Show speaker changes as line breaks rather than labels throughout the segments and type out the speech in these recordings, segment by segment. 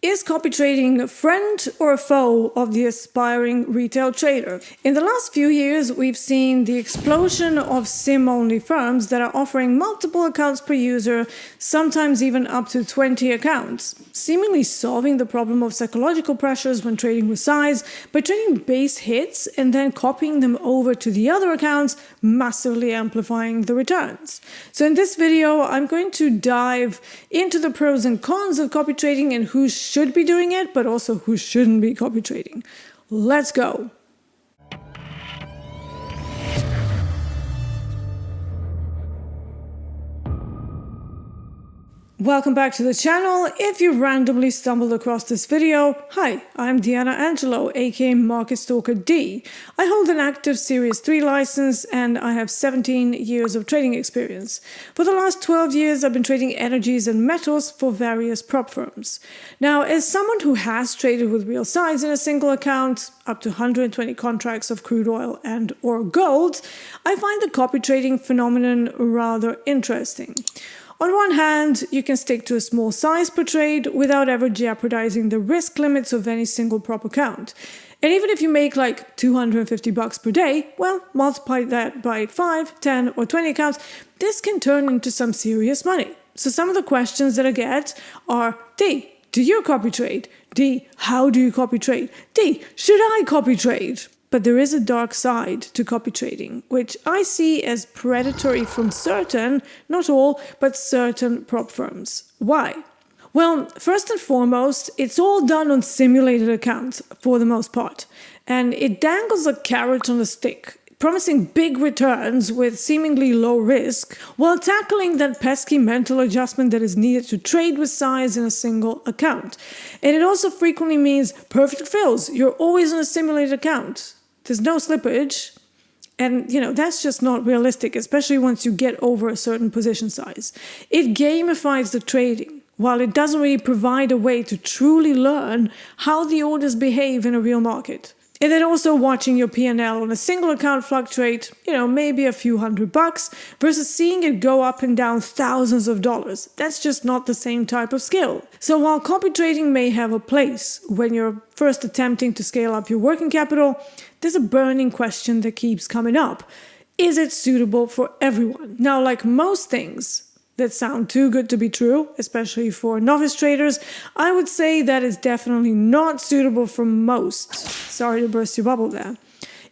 Is copy trading a friend or a foe of the aspiring retail trader? In the last few years, we've seen the explosion of SIM-only firms that are offering multiple accounts per user, sometimes even up to 20 accounts, seemingly solving the problem of psychological pressures when trading with size by trading base hits and then copying them over to the other accounts, massively amplifying the returns. So in this video, I'm going to dive into the pros and cons of copy trading and who should be doing it, but also who shouldn't be copy trading. Let's go. Welcome back to the channel. If you randomly stumbled across this video, hi, I'm Diana Angelo, aka Market Stalker D. I hold an active Series 3 license and I have 17 years of trading experience. For the last 12 years, I've been trading energies and metals for various prop firms. Now, as someone who has traded with real size in a single account, up to 120 contracts of crude oil and or gold, I find the copy trading phenomenon rather interesting. On one hand, you can stick to a small size per trade without ever jeopardizing the risk limits of any single prop account. And even if you make like $250 per day, well, multiply that by 5, 10, or 20 accounts, this can turn into some serious money. So some of the questions that I get are, D, do you copy trade? D, how do you copy trade? D, should I copy trade? But there is a dark side to copy trading, which I see as predatory from certain, not all, but certain prop firms. Why? Well, first and foremost, it's all done on simulated accounts for the most part. And it dangles a carrot on a stick, promising big returns with seemingly low risk, while tackling that pesky mental adjustment that is needed to trade with size in a single account. And it also frequently means perfect fills. You're always on a simulated account. There's no slippage, and that's just not realistic, especially once you get over a certain position size. It gamifies the trading, while it doesn't really provide a way to truly learn how the orders behave in a real market. And then also watching your P&L on a single account fluctuate, maybe a few $100 versus seeing it go up and down thousands of dollars. That's just not the same type of skill. So while copy trading may have a place when you're first attempting to scale up your working capital, there's a burning question that keeps coming up. Is it suitable for everyone? Now, like most things that sound too good to be true, especially for novice traders, I would say that is definitely not suitable for most. Sorry to burst your bubble there.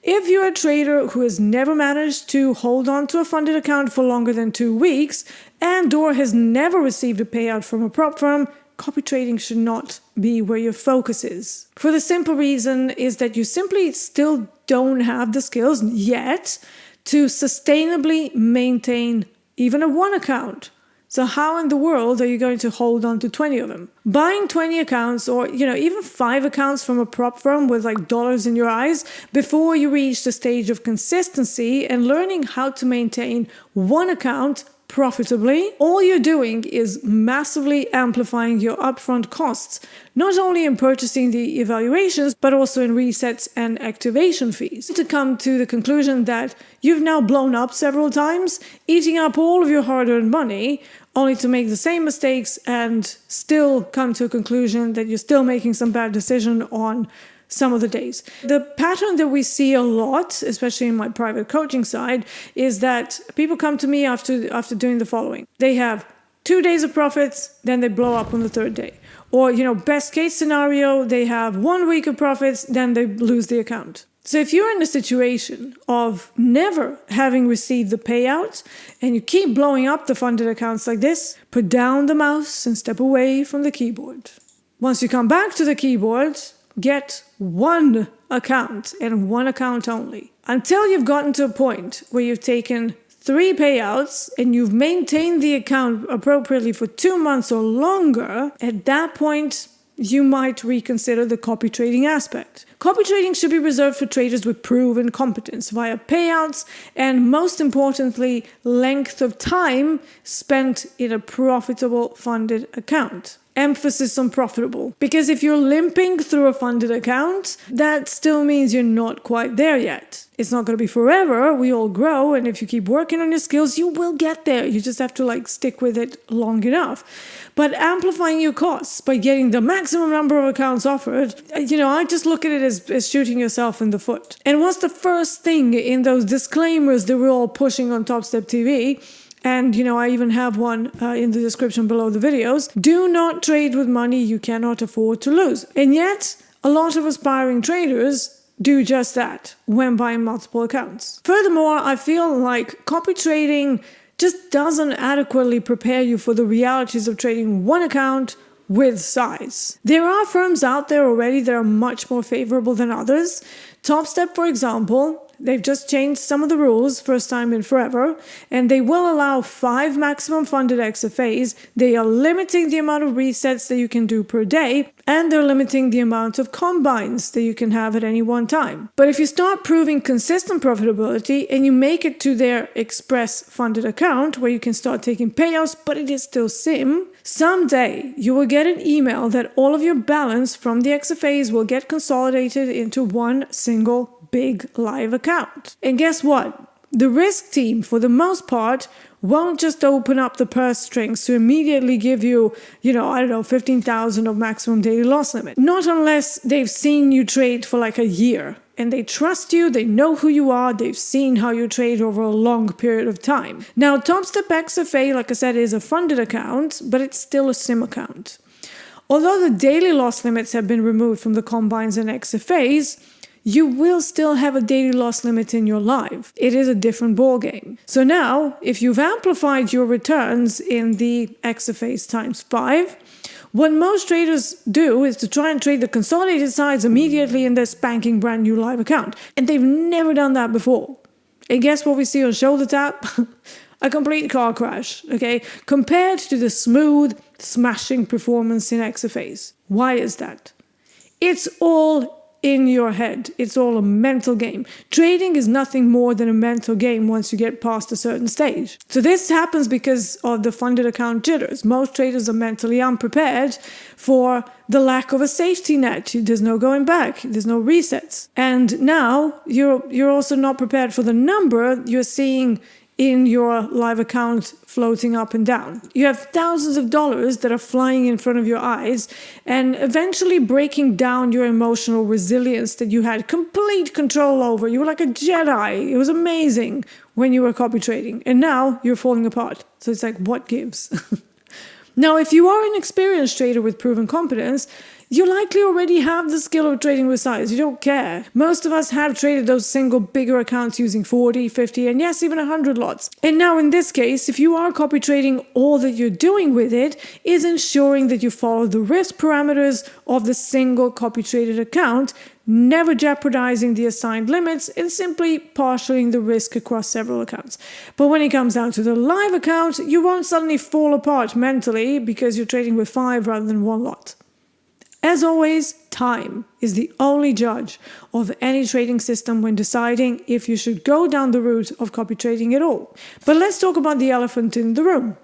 If you're a trader who has never managed to hold on to a funded account for longer than 2 weeks and or has never received a payout from a prop firm, copy trading should not be where your focus is. For the simple reason is that you simply still don't have the skills yet to sustainably maintain even a one account. So how in the world are you going to hold on to 20 of them? Buying 20 accounts or, even 5 accounts from a prop firm with like dollars in your eyes before you reach the stage of consistency and learning how to maintain one account profitably, all you're doing is massively amplifying your upfront costs, not only in purchasing the evaluations, but also in resets and activation fees. To come to the conclusion that you've now blown up several times, eating up all of your hard-earned money, only to make the same mistakes and still come to a conclusion that you're still making some bad decision on some of the days. The pattern that we see a lot, especially in my private coaching side, is that people come to me after doing the following. They have 2 days of profits, then they blow up on the 3rd day. Or, best case scenario, they have 1 week of profits, then they lose the account. So if you're in a situation of never having received the payout and you keep blowing up the funded accounts like this, put down the mouse and step away from the keyboard. Once you come back to the keyboard, get one account and one account only. Until you've gotten to a point where you've taken 3 payouts and you've maintained the account appropriately for 2 months or longer, at that point, you might reconsider the copy trading aspect. Copy trading should be reserved for traders with proven competence via payouts and, most importantly, length of time spent in a profitable funded account. emphasis on profitable. Because if you're limping through a funded account, that still means you're not quite there yet. It's not going to be forever. We all grow, and if you keep working on your skills, you will get there. You just have to stick with it long enough. But amplifying your costs by getting the maximum number of accounts offered, I just look at it as shooting yourself in the foot. And what's the first thing in those disclaimers that we're all pushing on TopStep TV? And, I even have one in the description below the videos. Do not trade with money you cannot afford to lose. And yet, a lot of aspiring traders do just that when buying multiple accounts. Furthermore, I feel like copy trading just doesn't adequately prepare you for the realities of trading one account with size. There are firms out there already that are much more favorable than others. TopStep, for example, they've just changed some of the rules, first time in forever, and they will allow 5 maximum funded XFAs. They are limiting the amount of resets that you can do per day, and they're limiting the amount of combines that you can have at any one time. But if you start proving consistent profitability and you make it to their express funded account where you can start taking payouts, but it is still SIM, someday you will get an email that all of your balance from the XFAs will get consolidated into one single big live account. And guess what? The risk team, for the most part, won't just open up the purse strings to immediately give you, 15,000 of maximum daily loss limit. Not unless they've seen you trade for a year. And they trust you, they know who you are, they've seen how you trade over a long period of time. Now, TopStep XFA, like I said, is a funded account, but it's still a SIM account. Although the daily loss limits have been removed from the combines and XFAs, you will still have a daily loss limit in your live. It is a different ballgame. So now, if you've amplified your returns in the XFAs times 5, what most traders do is to try and trade the consolidated sides immediately in their spanking brand new live account. And they've never done that before. And guess what we see on shoulder tap? A complete car crash, okay? Compared to the smooth, smashing performance in XFAs. Why is that? It's all in your head. It's all a mental game. Trading is nothing more than a mental game once you get past a certain stage. So this happens because of the funded account jitters. Most traders are mentally unprepared for the lack of a safety net. There's no going back. There's no resets. And now you're also not prepared for the number you're seeing in your live account floating up and down. You have thousands of dollars that are flying in front of your eyes and eventually breaking down your emotional resilience that you had complete control over. You were like a Jedi. It was amazing when you were copy trading. And now you're falling apart. So it's like, what gives? Now, if you are an experienced trader with proven competence, you likely already have the skill of trading with size. You don't care. Most of us have traded those single bigger accounts using 40, 50, and yes, even 100 lots. And now in this case, if you are copy trading, all that you're doing with it is ensuring that you follow the risk parameters of the single copy traded account, never jeopardizing the assigned limits and simply partialing the risk across several accounts. But when it comes down to the live account, you won't suddenly fall apart mentally because you're trading with 5 rather than 1 lot. As always, time is the only judge of any trading system when deciding if you should go down the route of copy trading at all. But let's talk about the elephant in the room.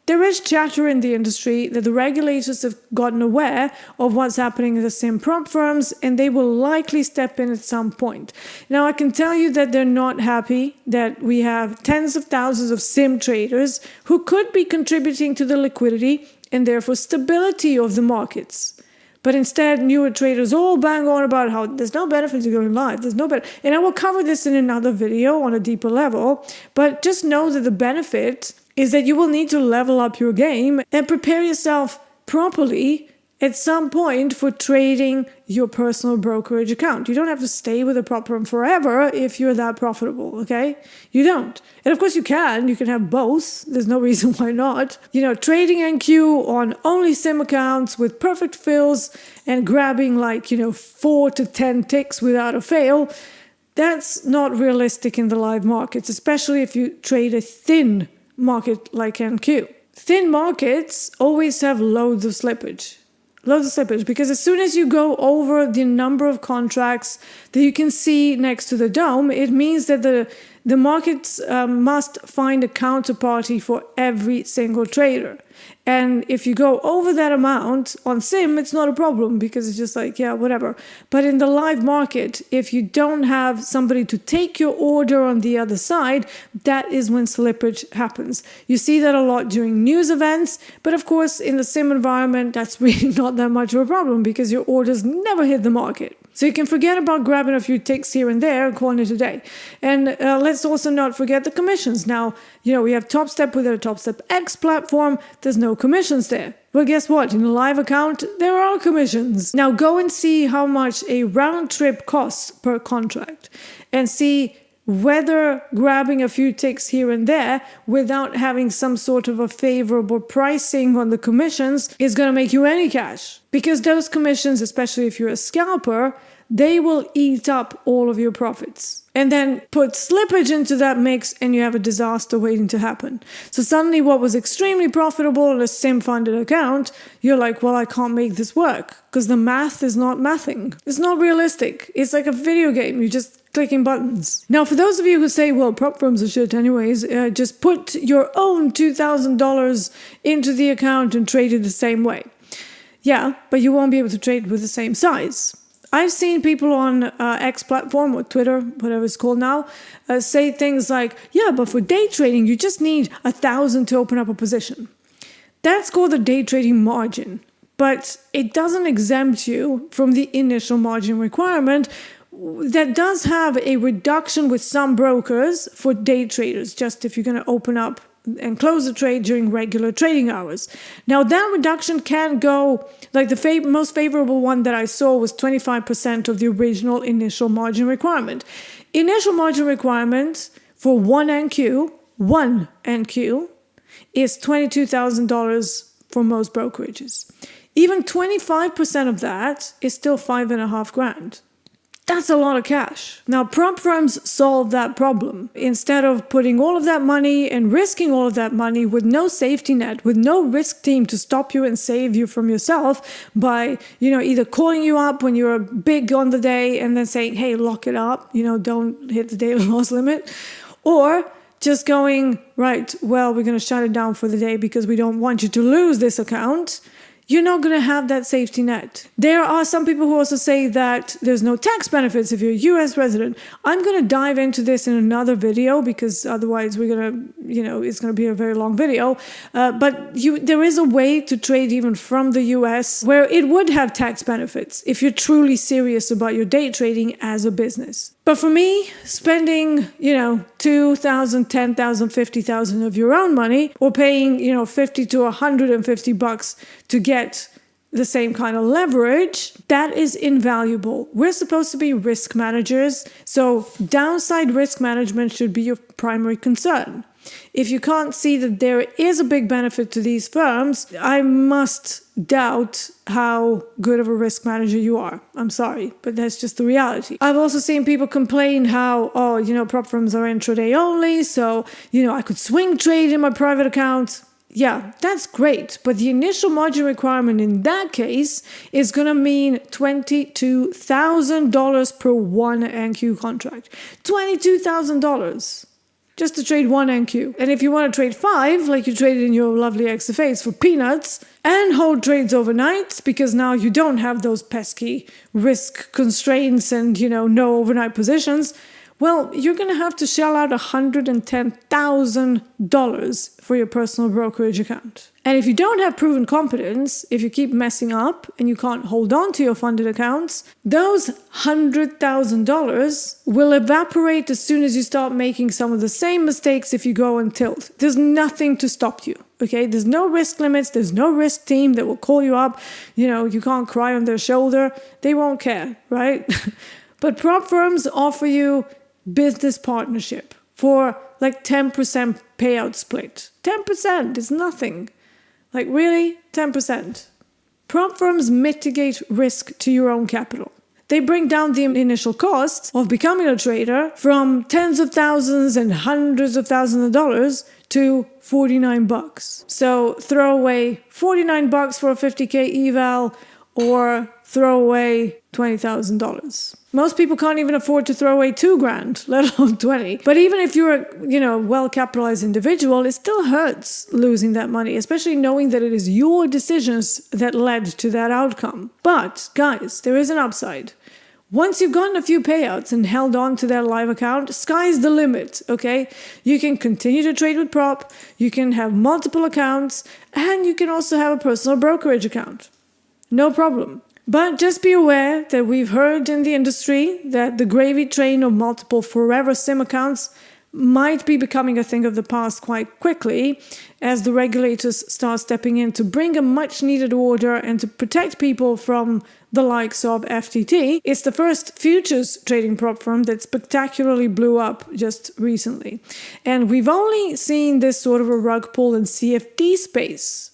There is chatter in the industry that the regulators have gotten aware of what's happening in the sim prop firms and they will likely step in at some point. Now, I can tell you that they're not happy that we have tens of thousands of sim traders who could be contributing to the liquidity and therefore stability of the markets. But instead, newer traders all bang on about how there's no benefit to going live. There's no benefit. And I will cover this in another video on a deeper level. But just know that the benefit is that you will need to level up your game and prepare yourself properly at some point for trading your personal brokerage account. You don't have to stay with a prop firm forever if you're that profitable, okay? You don't. And of course you can have both. There's no reason why not. Trading NQ on only sim accounts with perfect fills and grabbing 4 to 10 ticks without a fail, that's not realistic in the live markets, especially if you trade a thin market like NQ. Thin markets always have loads of slippage. Because as soon as you go over the number of contracts that you can see next to the dome, it means that the markets must find a counterparty for every single trader. And if you go over that amount on sim, it's not a problem because it's just like, yeah, whatever. But in the live market, if you don't have somebody to take your order on the other side, that is when slippage happens. You see that a lot during news events, but of course, in the sim environment, that's really not that much of a problem because your orders never hit the market. So you can forget about grabbing a few ticks here and there and calling it a day. And let's also not forget the commissions. Now, we have Top Step with our Top Step X platform. There's no commissions there. Well, guess what? In a live account, there are commissions. Now go and see how much a round trip costs per contract and see whether grabbing a few ticks here and there without having some sort of a favorable pricing on the commissions is going to make you any cash. Because those commissions, especially if you're a scalper, they will eat up all of your profits. And then put slippage into that mix and you have a disaster waiting to happen. So suddenly what was extremely profitable on a sim-funded account, you're like, well, I can't make this work because the math is not mathing. It's not realistic. It's like a video game. You're just clicking buttons. Now, for those of you who say, well, prop firms are shit anyways, just put your own $2,000 into the account and trade it the same way. Yeah, but you won't be able to trade with the same size. I've seen people on X platform or Twitter, whatever it's called now, say things like, yeah, but for day trading, you just need 1,000 to open up a position. That's called the day trading margin, but it doesn't exempt you from the initial margin requirement that does have a reduction with some brokers for day traders, just if you're going to open up and close the trade during regular trading hours. Now, that reduction can go, like the most favorable one that I saw was 25% of the original initial margin requirement. Initial margin requirement for one NQ is $22,000 for most brokerages. Even 25% of that is still $5,500. That's a lot of cash. Now, prop firms solve that problem. Instead of putting all of that money and risking all of that money with no safety net, with no risk team to stop you and save you from yourself by, either calling you up when you're big on the day and then saying, hey, lock it up, don't hit the daily loss limit, or just going, right, well, we're going to shut it down for the day because we don't want you to lose this account. You're not going to have that safety net. There are some people who also say that there's no tax benefits if you're a US resident. I'm going to dive into this in another video because otherwise we're going to, it's going to be a very long video. But there is a way to trade even from the US where it would have tax benefits if you're truly serious about your day trading as a business. But for me, spending, $2,000, $10,000, $50,000 of your own money or paying, $50 to $150 to get the same kind of leverage, that is invaluable. We're supposed to be risk managers, so downside risk management should be your primary concern. If you can't see that there is a big benefit to these firms, I must doubt how good of a risk manager you are. I'm sorry, but that's just the reality. I've also seen people complain how, prop firms are intraday only, so, I could swing trade in my private account. Yeah, that's great, but the initial margin requirement in that case is going to mean $22,000 per one NQ contract. $22,000 just to trade one NQ. And if you want to trade 5, like you traded in your lovely XFAs for peanuts, and hold trades overnight, because now you don't have those pesky risk constraints and, no overnight positions, well, you're going to have to shell out $110,000 for your personal brokerage account. And if you don't have proven competence, if you keep messing up and you can't hold on to your funded accounts, those $100,000 will evaporate as soon as you start making some of the same mistakes if you go on tilt. There's nothing to stop you. Okay, there's no risk limits. There's no risk team that will call you up. You can't cry on their shoulder. They won't care, right? But prop firms offer you business partnership for like 10% payout split. 10% is nothing. Like really, 10%. Prop firms mitigate risk to your own capital. They bring down the initial cost of becoming a trader from tens of thousands and hundreds of thousands of dollars to $49. So throw away $49 for a 50K eval, or throw away $20,000. Most people can't even afford to throw away $2,000, let alone 20. But even if you're a, well-capitalized individual, it still hurts losing that money, especially knowing that it is your decisions that led to that outcome. But guys, there is an upside. Once you've gotten a few payouts and held on to that live account, sky's the limit, okay? You can continue to trade with prop, you can have multiple accounts, and you can also have a personal brokerage account. No problem. But just be aware that we've heard in the industry that the gravy train of multiple forever sim accounts might be becoming a thing of the past quite quickly as the regulators start stepping in to bring a much needed order and to protect people from the likes of FTT. It's the first futures trading prop firm that spectacularly blew up just recently. And we've only seen this sort of a rug pull in CFD space.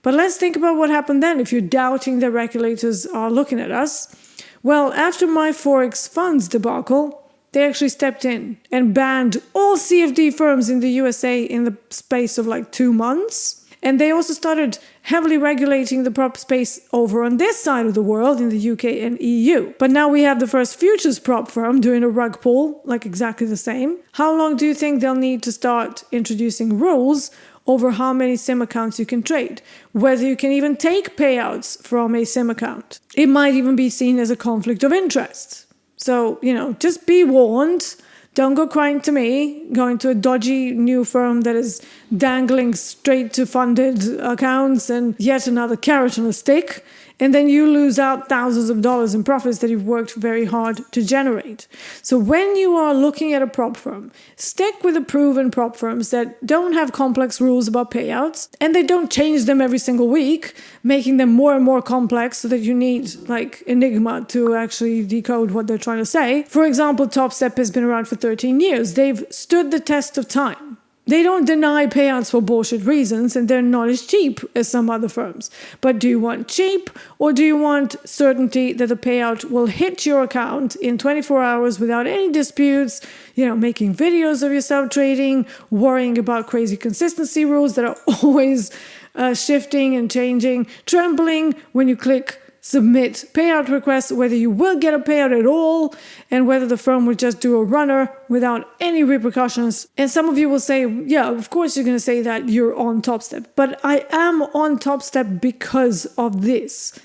But let's think about what happened then if you're doubting the regulators are looking at us. Well, after my Forex funds debacle, they actually stepped in and banned all CFD firms in the USA in the space of like 2 months. And they also started heavily regulating the prop space over on this side of the world in the UK and EU. But now we have the first futures prop firm doing a rug pull, like exactly the same. How long do you think they'll need to start introducing rules over how many sim accounts you can trade? Whether you can even take payouts from a sim account. It might even be seen as a conflict of interest. So, just be warned. Don't go crying to me, going to a dodgy new firm that is dangling straight to funded accounts and yet another carrot on a stick. And then you lose out thousands of dollars in profits that you've worked very hard to generate. So when you are looking at a prop firm, stick with the proven prop firms that don't have complex rules about payouts and they don't change them every single week, making them more and more complex so that you need like Enigma to actually decode what they're trying to say. For example, TopStep has been around for 13 years. They've stood the test of time. They don't deny payouts for bullshit reasons, and they're not as cheap as some other firms. But do you want cheap, or do you want certainty that the payout will hit your account in 24 hours without any disputes, making videos of yourself trading, worrying about crazy consistency rules that are always shifting and changing, trembling when you click submit payout requests, whether you will get a payout at all, and whether the firm will just do a runner without any repercussions. And some of you will say, yeah, of course you're going to say that you're on TopStep. But I am on TopStep because of this.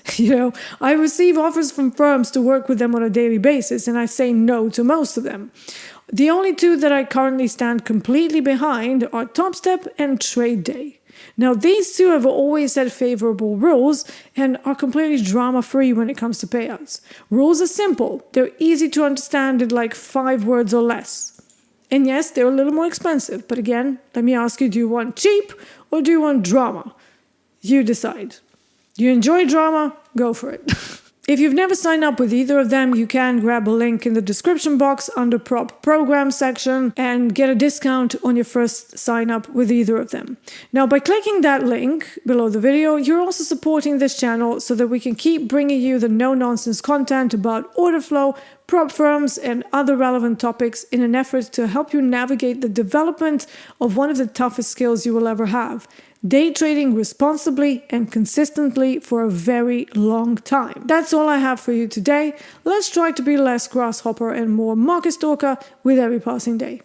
I receive offers from firms to work with them on a daily basis, and I say no to most of them. The only two that I currently stand completely behind are TopStep and TradeDay. Now, these two have always had favorable rules and are completely drama-free when it comes to payouts. Rules are simple. They're easy to understand in like 5 words or less. And yes, they're a little more expensive. But again, let me ask you, do you want cheap or do you want drama? You decide. You enjoy drama? Go for it. If you've never signed up with either of them, you can grab a link in the description box under prop program section and get a discount on your first sign up with either of them. Now, by clicking that link below the video, you're also supporting this channel so that we can keep bringing you the no-nonsense content about order flow, prop firms, and other relevant topics in an effort to help you navigate the development of one of the toughest skills you will ever have. Day trading responsibly and consistently for a very long time. That's all I have for you today. Let's try to be less grasshopper and more market stalker with every passing day.